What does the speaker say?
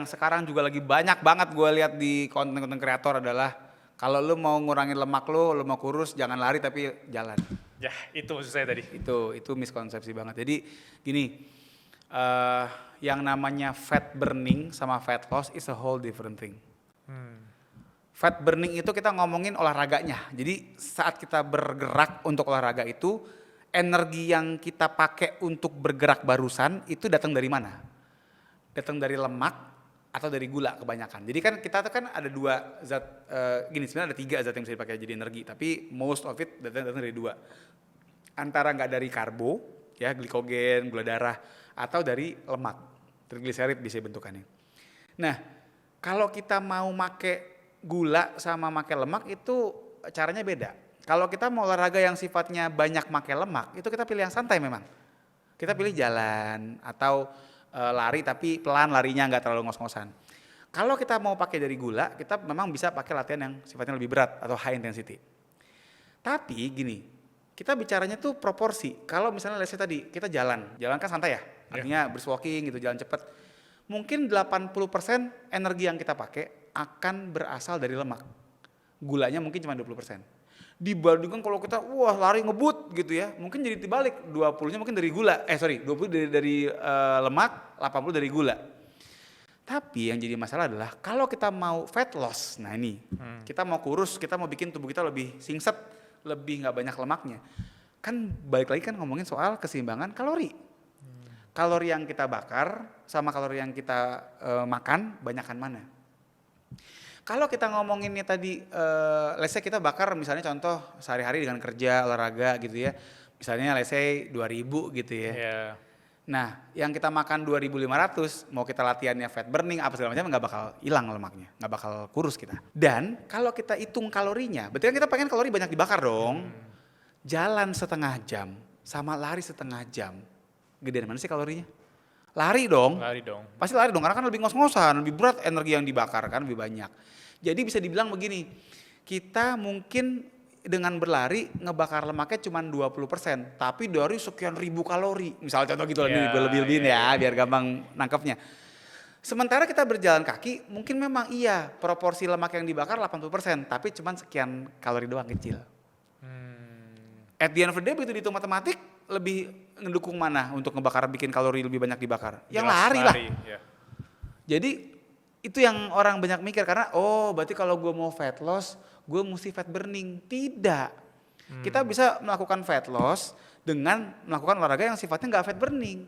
yang sekarang juga lagi banyak banget gue lihat di konten-konten kreator adalah kalau lu mau ngurangin lemak lu mau kurus jangan lari tapi jalan. Ya, itu maksud saya tadi. Itu miskonsepsi banget. Jadi gini, yang namanya fat burning sama fat loss is a whole different thing. Fat burning itu kita ngomongin olahraganya. Jadi saat kita bergerak untuk olahraga itu, energi yang kita pakai untuk bergerak barusan itu datang dari mana? Datang dari lemak atau dari gula kebanyakan. Jadi kan kita tuh kan ada dua zat, gini sebenarnya ada 3 zat yang bisa dipakai jadi energi, tapi most of it datang dari 2. Antara nggak dari karbo, ya glikogen, gula darah, atau dari lemak, trigliserid bisa bentukannya. Nah, kalau kita mau make gula sama make lemak itu caranya beda. Kalau kita mau olahraga yang sifatnya banyak make lemak, itu kita pilih yang santai memang. Kita pilih jalan atau lari tapi pelan larinya nggak terlalu ngos-ngosan. Kalau kita mau pakai dari gula, kita memang bisa pakai latihan yang sifatnya lebih berat atau high intensity. Tapi gini, kita bicaranya tuh proporsi. Kalau misalnya let's say tadi kita jalan kan santai ya, artinya brisk walking gitu, jalan cepet. Mungkin 80% energi yang kita pakai akan berasal dari lemak. Gulanya mungkin cuma 20%. Dibandingkan kalau kita wah lari ngebut gitu ya, mungkin jadi dibalik, 20-nya mungkin dari gula. 20 dari lemak, 80 dari gula. Tapi yang jadi masalah adalah kalau kita mau fat loss, nah ini, kita mau kurus, kita mau bikin tubuh kita lebih singset, lebih nggak banyak lemaknya. Kan balik lagi kan ngomongin soal keseimbangan kalori. Kalori yang kita bakar sama kalori yang kita makan, banyakan mana? Kalau kita ngomonginnya tadi, let's say kita bakar misalnya contoh sehari-hari dengan kerja, olahraga gitu ya. Misalnya let's say 2000 gitu ya. Yeah. Nah, yang kita makan 2500, mau kita latihannya fat burning apa segala macam nggak bakal hilang lemaknya, nggak bakal kurus kita. Dan kalau kita hitung kalorinya, berarti kan kita pengen kalori banyak dibakar dong. Jalan setengah jam sama lari setengah jam, gedean mana sih kalorinya? Lari dong. Pasti lari dong, karena kan lebih ngos-ngosan, lebih berat energi yang dibakar kan lebih banyak. Jadi bisa dibilang begini, kita mungkin dengan berlari ngebakar lemaknya cuma 20%, tapi dari sekian ribu kalori. Misalnya contoh gitu lebih-lebihin ya, biar gampang nangkepnya. Sementara kita berjalan kaki, mungkin memang iya proporsi lemak yang dibakar 80%, tapi cuma sekian kalori doang kecil. At the end of the day begitu dihitung matematik, lebih ngedukung mana untuk ngebakar bikin kalori lebih banyak dibakar? Yang lari lah. Ya. Jadi itu yang orang banyak mikir karena berarti kalau gue mau fat loss, gue mesti fat burning. Tidak. Kita bisa melakukan fat loss dengan melakukan olahraga yang sifatnya nggak fat burning.